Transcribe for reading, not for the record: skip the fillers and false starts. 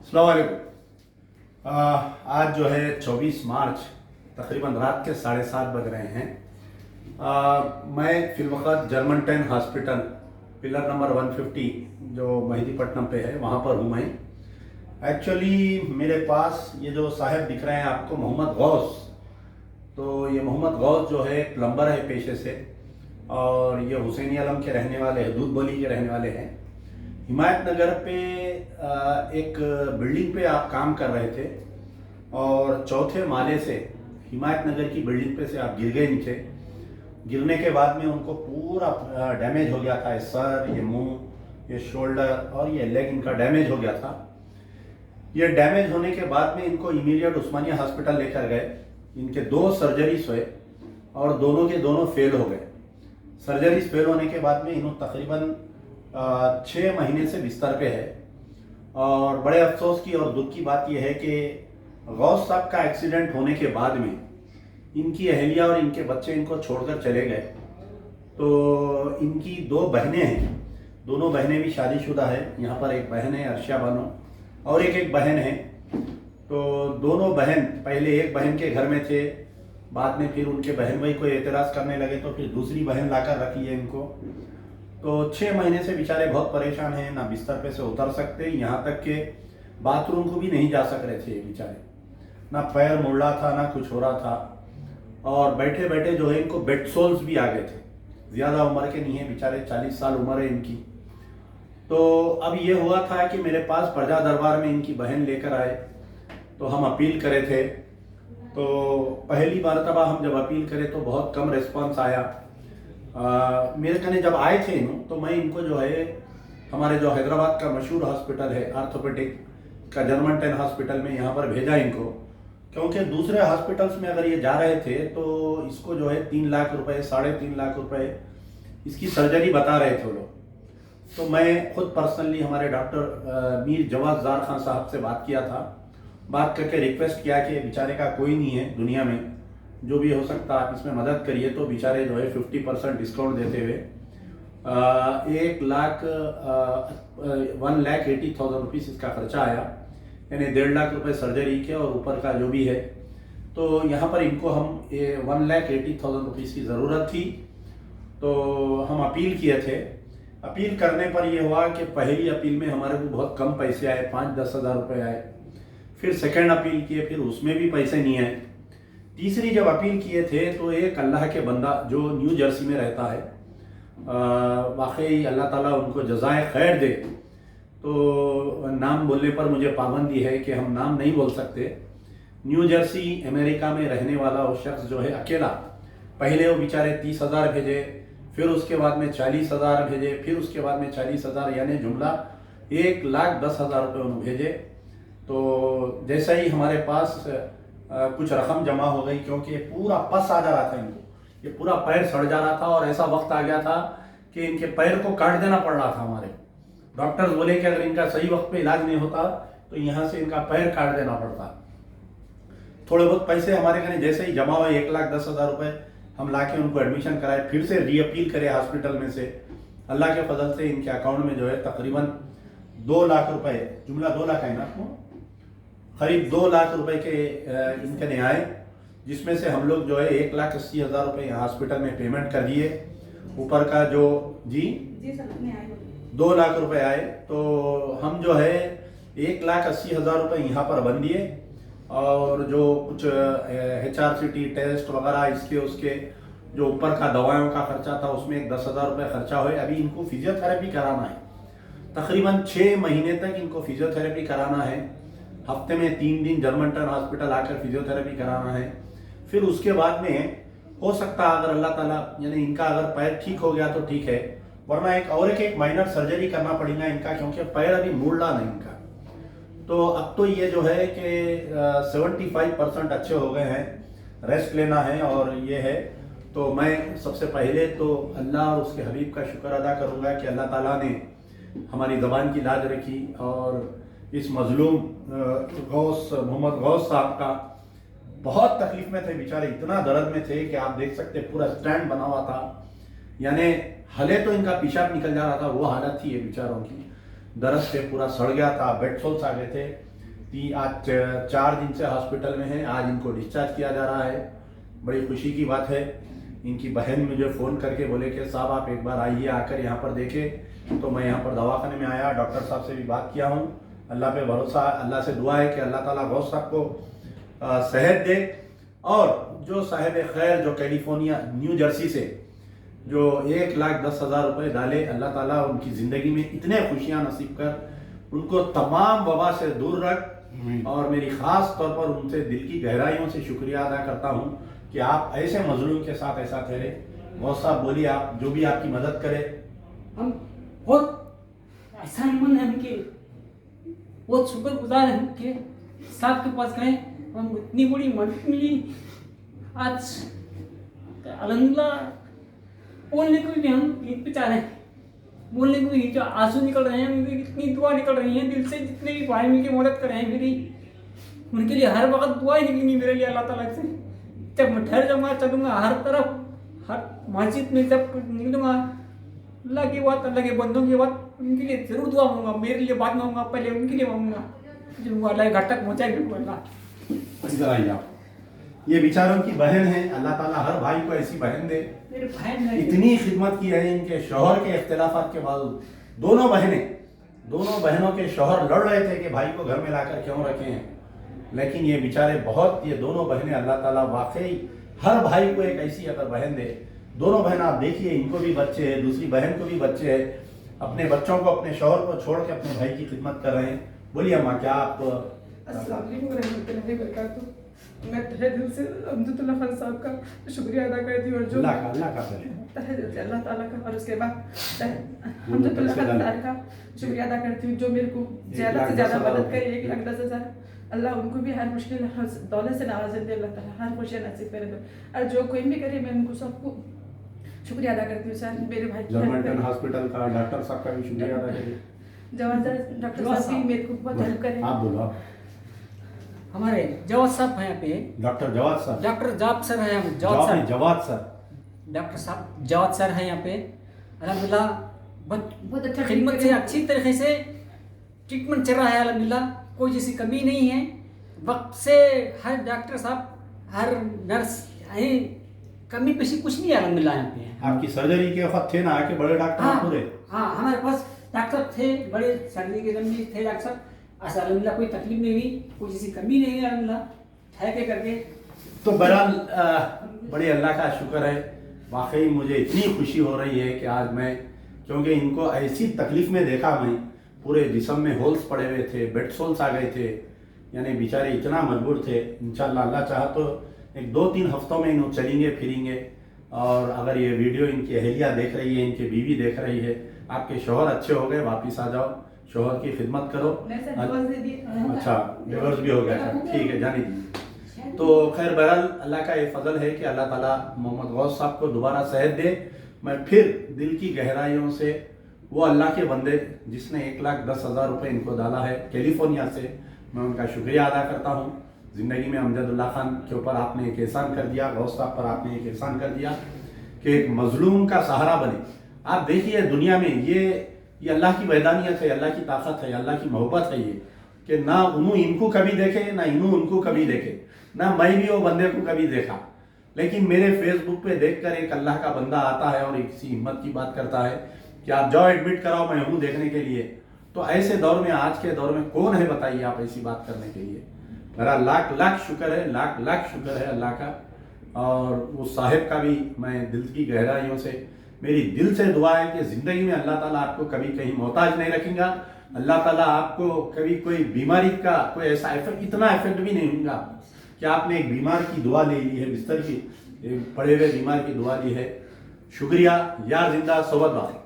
अस्सलाम वालेकुम। आज जो है 24 मार्च तकरीबन रात के 7:30 बज रहे हैं। मैं फिलवक़्त जर्मन 10 हॉस्पिटल पिलर नंबर 150 जो मेहदीपट्टनम पे है वहाँ पर हूँ मैं। एक्चुअली मेरे पास ये जो साहब दिख रहे हैं आपको, मोहम्मद गौस, तो ये मोहम्मद गौस जो है प्लम्बर है पेशे से, और ये हुसैनी आलम के रहने वाले हैं, दूध बली के रहने वाले हैं। हिमायत नगर पे एक बिल्डिंग पे आप काम कर रहे थे और चौथे माले से हिमायत नगर की बिल्डिंग पे से आप गिर गए नीचे। गिरने के बाद में उनको पूरा डैमेज हो गया था, ये सर, ये मुंह, ये शोल्डर और ये लेग इनका डैमेज हो गया था। ये डैमेज होने के बाद में इनको इमीडिएट उस्मानिया हॉस्पिटल लेकर गए। इनके 2 सर्जरीज हुए और दोनों के दोनों फेल हो गए। सर्जरीज फेल होने के बाद में इन्होंने तकरीबन 6 महीने से बिस्तर पे है। और बड़े अफसोस की और दुख की बात यह है कि गौस साहब का एक्सीडेंट होने के बाद में इनकी अहलिया और इनके बच्चे इनको छोड़कर चले गए। तो इनकी 2 बहनें हैं, दोनों बहनें भी शादीशुदा है। यहाँ पर एक बहन है अर्शिया बानो और एक बहन है। तो दोनों बहन पहले एक बहन के घर में थे, बाद में फिर उनके बहन भाई को एतराज़ करने लगे तो फिर दूसरी बहन लाकर रखी है इनको। तो 6 महीने से बेचारे बहुत परेशान हैं, ना बिस्तर पे से उतर सकते, यहाँ तक कि बाथरूम को भी नहीं जा सक रहे थे ये बेचारे। ना पैर मुड़ रहा था, ना कुछ हो रहा था, और बैठे बैठे जो है इनको बेड सोल्स भी आ गए थे। ज़्यादा उम्र के नहीं है बेचारे, 40 साल उम्र है इनकी। तो अब ये हुआ था कि मेरे पास प्रजा दरबार में इनकी बहन लेकर आए, तो हम अपील करे थे। तो पहली मरतबा हम जब अपील करें तो बहुत कम रिस्पॉन्स आया। मेरे कने जब आए थे तो मैं इनको जो है हमारे जो हैदराबाद का मशहूर हॉस्पिटल है आर्थोपेडिक का जर्मन 10 हॉस्पिटल में यहाँ पर भेजा इनको, क्योंकि दूसरे हॉस्पिटल्स में अगर ये जा रहे थे तो इसको जो है 3 लाख रुपए, 3.5 लाख रुपए इसकी सर्जरी बता रहे थे लोग। तो मैं खुद पर्सनली हमारे डॉक्टर मीर जवाद जार खान साहब से बात किया था। बात करके रिक्वेस्ट किया कि बेचारे का कोई नहीं है दुनिया में, जो भी हो सकता आप इसमें मदद करिए। तो बेचारे जो है 50% डिस्काउंट देते हुए 1,80,000 रुपीज़ इसका खर्चा आया, यानी 1.5 लाख रुपए सर्जरी के और ऊपर का जो भी है। तो यहाँ पर इनको हम 1,80,000 रुपीज़ की ज़रूरत थी। तो हम अपील किए थे। अपील करने पर यह हुआ कि पहली अपील में हमारे को बहुत कम पैसे आए, 5-10 हज़ार रुपये आए। फिर सेकेंड अपील किए, फिर उसमें भी पैसे नहीं आए। तीसरी जब अपील किए थे तो एक अल्लाह के बंदा जो न्यू जर्सी में रहता है, वाकई अल्लाह ताला उनको जज़ाए खैर दे, तो नाम बोलने पर मुझे पाबंदी है कि हम नाम नहीं बोल सकते। न्यू जर्सी अमेरिका में रहने वाला वो शख्स जो है अकेला, पहले वो बेचारे 30,000 भेजे, फिर उसके बाद में 40,000 भेजे, फिर उसके बाद में 40,000, यानी जुमला 1,10,000 रुपये उन्होंने भेजे। तो जैसा ही हमारे पास कुछ रकम जमा हो गई, क्योंकि ये पूरा पस आ जा रहा था इनको, ये पूरा पैर सड़ जा रहा था और ऐसा वक्त आ गया था कि इनके पैर को काट देना पड़ रहा था। हमारे डॉक्टर्स बोले कि अगर इनका सही वक्त पे इलाज नहीं होता तो यहाँ से इनका पैर काट देना पड़ता। थोड़े बहुत पैसे हमारे घर जैसे ही जमा हुए, 1,10,000 रुपये हम ला के उनको एडमिशन कराए, फिर से रीअपील करे हॉस्पिटल में से। अल्लाह के फजल से इनके अकाउंट में जो है तकरीबन 2 लाख रुपए, जुमला 2 लाख है ना आपको, करीब 2 लाख रुपए के इनके ने आए, जिसमें से हम लोग जो है 1,80,000 रुपये हॉस्पिटल में पेमेंट कर दिए। ऊपर का जो जी 2 लाख रुपए आए, तो हम जो है 1,80,000 रुपये यहाँ पर बन दिए। और जो कुछ HRCT टेस्ट वगैरह इसके उसके जो ऊपर का दवाओं का खर्चा था उसमें 10,000 रुपये खर्चा हुए। अभी इनको फिजियोथेरेपी कराना है, तकरीबन 6 महीने तक इनको फिजियोथेरेपी कराना है। हफ्ते में 3 दिन जर्मन 10 हॉस्पिटल आकर फिजियोथेरेपी कराना है। फिर उसके बाद में हो सकता है अगर अल्लाह ताला, यानी इनका अगर पैर ठीक हो गया तो ठीक है, वरना एक माइनर सर्जरी करना पड़ेगा इनका, क्योंकि पैर अभी मुड़ रहा नहीं इनका। तो अब तो ये जो है कि 75% अच्छे हो गए हैं, रेस्ट लेना है और ये है। तो मैं सबसे पहले तो अल्लाह और उसके हबीब का शुक्र अदा करूँगा कि अल्लाह ताला ने हमारी ज़बान की लाज रखी और इस मजलूम मोहम्मद गौस साहब का बहुत तकलीफ में थे बेचारे, इतना दर्द में थे कि आप देख सकते पूरा स्टैंड बना हुआ था, यानी हले तो इनका पेशाब निकल जा रहा था, वो हालत थी ये बेचारों की। दर्द से पूरा सड़ गया था, बेड सोल्स आ गए थे। आज 4 दिन से हॉस्पिटल में है। आज इनको डिस्चार्ज किया जा रहा है। बड़ी खुशी की बात है। इनकी बहन मुझे फ़ोन करके बोले कि साहब आप एक बार आइए, आकर यहाँ पर देखें। तो मैं यहाँ पर दवाखाने में आया, डॉक्टर साहब से भी बात किया हूँ। अल्लाह पे भरोसा, अल्लाह से दुआ है कि अल्लाह ताला गौस साहब को सेहत दे। और जो साहिब खैर जो कैलिफोर्निया न्यू जर्सी से जो 1,10,000 रुपये डाले, अल्लाह ताला उनकी ज़िंदगी में इतने खुशियाँ नसीब कर उनको तमाम वबा से दूर रख। और मेरी ख़ास तौर पर उनसे दिल की गहराइयों से शुक्रिया अदा करता हूँ कि आप ऐसे मजलूम के साथ ऐसा ठहरे। गौस साहब बोलिए, आप जो भी आपकी मदद करे। हम बहुत एहसानमंद हैं उनके, बहुत शुक्रगुजार हैं उनके। साहब के पास गए, हम इतनी बड़ी मदद मिली। आज अल्हम्दुलिल्लाह बोलने को भी हम ईद पे चाह रहे हैं, बोलने को भी जो आंसू निकल रहे हैं, उनकी इतनी दुआ निकल रही है दिल से। जितने भी भाई मिलकर मदद कर रहे हैं मेरी, उनके लिए हर वक्त दुआ ही निकलेंगी मेरे लिए अल्लाह ताला से। जब मैं ठहर जाऊँगा, चलूँगा हर तरफ, हर मस्जिद में जब निकलूँगा, अल्लाह की बात, अल्लाह के बंदों की बात, उनके लिए ज़रूर दुआ मांगूंगा। मेरे लिए बात मांगूंगा, पहले उनके लिए मांगूंगा जो वो अल्लाह के घर तक पहुँचाएंगे। इधर आइए आप। ये बेचारों की बहन है, अल्लाह ताला हर भाई को ऐसी बहन दे। मेरे बहन है, इतनी खिदमत की है इनके शौहर के इख्तिलाफात के बावजूद। दोनों बहनों के शौहर लड़ रहे थे कि भाई को घर में लाकर क्यों रखे हैं, लेकिन ये बेचारे बहुत, ये दोनों बहनें, अल्लाह ताला वाकई हर भाई को एक ऐसी अगर बहन दे। दोनों बहन आप देखिए, इनको भी बच्चे हैं, दूसरी बहन को भी बच्चे हैं। अपने बच्चों को, अपने शौहर को छोड़ के अपने भाई की खिदमत कर रहे हैं। बोलिए अम्मा, क्या आप? अस्सलाम वालेकुम रहमतुल्लाहि व बरकातुहू। मैं तहे दिल से अब्दुल्ला खान साहब का शुक्रिया अदा करती हूँ, और जो अल्लाह का पहले तहे दिल से अल्लाह ताला का, और उसके बाद अब्दुल्ला खान साहब का शुक्रिया अदा करती हूँ जो मेरे को ज़्यादा से ज़्यादा मदद करे। 1,10,000 अल्लाह उनको भी हर मुश्किल दौलत से नवाज़ दे, अल्लाह ताला हर खुशियाँ नसीब करे। और जो कोई भी करे, मैं उनको सबको शुक्रिया अदा करती हूँ। सर मेरे भाई जर्मनटन हॉस्पिटल का डॉक्टर साहब का भी शुक्रिया अदा करिए। जवान डॉक्टर साहब भी मेरे को बहुत हेल्प करे। आप बोलो। आप हमारे जवाद साहब हैं यहाँ पे, डॉक्टर जवाद सर, डॉक्टर जाब सर हैं, जवाद सर, डॉक्टर साहब जवाद सर हैं यहाँ पे। अल्हम्दुलिल्लाह बहुत अच्छा खिदमत से अच्छी तरीके से ट्रीटमेंट चल रहा है। अल्हम्दुलिल्लाह कोई जैसी कमी नहीं है। वक्त से हर डॉक्टर साहब, हर नर्स, कमी पेशी कुछ नहीं है अल्हम्दुलिल्लाह यहाँ पे। आपकी सर्जरी के वक्त थे ना आके बड़े डॉक्टर पूरे? हाँ, हमारे पास डॉक्टर थे, बड़े सर्जरी के दम थे डॉक्टर साहब। ऐसा अल्हम्दुलिल्लाह कोई तकलीफ नहीं हुई, कोई जैसी कमी नहीं है अल्हम्दुलिल्लाह, ठहके करके। तो बहरहाल बड़े अल्लाह का शुक्र है। वाकई मुझे इतनी खुशी हो रही है कि आज मैं, क्योंकि इनको ऐसी तकलीफ में देखा, मैं पूरे जिस्म में होल्स पड़े हुए थे, बेड सोल्स आ गए थे, यानी बेचारे इतना मजबूर थे। इंशाल्लाह अल्लाह चाहा तो एक 2-3 हफ्तों में इन्हों चलेंगे फिरेंगे। और अगर ये वीडियो इनकी अहलिया देख रही है, इनकी बीवी देख रही है, आपके शौहर अच्छे हो गए, वापिस आ जाओ, शौहर की खिदमत करो। अच्छा, डिवोर्स भी हो गया, ठीक है, जाने दीजिए। तो खैर बहरहाल अल्लाह का ये फजल है कि अल्लाह ताला मोहम्मद गौस साहब को दोबारा सेहत दे। मैं फिर दिल की गहराइयों से वो अल्लाह के बंदे जिसने 1,10,000 रुपये इनको डाला है कैलिफोर्निया से, मैं उनका शुक्रिया अदा करता हूँ। ज़िंदगी में अमजदुल्ला खान के ऊपर आपने एक एहसान कर दिया, गौस साहब पर आपने एक एहसान कर दिया कि एक मजलूम का सहारा बने। आप देखिए दुनिया में ये अल्लाह की वैदानियत है, अल्लाह की ताकत है, अल्लाह की मोहब्बत है ये, कि ना उन्होंने इनको कभी देखे, ना इन्होंने उनको कभी देखे, ना मैं भी वो बंदे को कभी देखा। लेकिन मेरे फेसबुक पे देखकर एक अल्लाह का बंदा आता है और किसी हिम्मत की बात करता है कि आप जाओ एडमिट कराओ, मैं हूँ देखने के लिए। तो ऐसे दौर में, आज के दौर में कौन है बताइए आप ऐसी बात करने के लिए। मेरा लाख लाख शुक्र है, लाख लाख शुक्र है अल्लाह का। और उस साहिब का भी मैं दिल की गहराइयों से, मेरी दिल से दुआ है कि ज़िंदगी में अल्लाह ताला आपको कभी कहीं मोहताज नहीं रखेगा। अल्लाह ताला आपको कभी कोई बीमारी का कोई ऐसा इफेक्ट, इतना इफेक्ट भी नहीं होगा कि आपने एक बीमार की दुआ ले ली है, बिस्तर की पड़े हुए बीमार की दुआ ली है। शुक्रिया, यार जिंदा सोबत बात।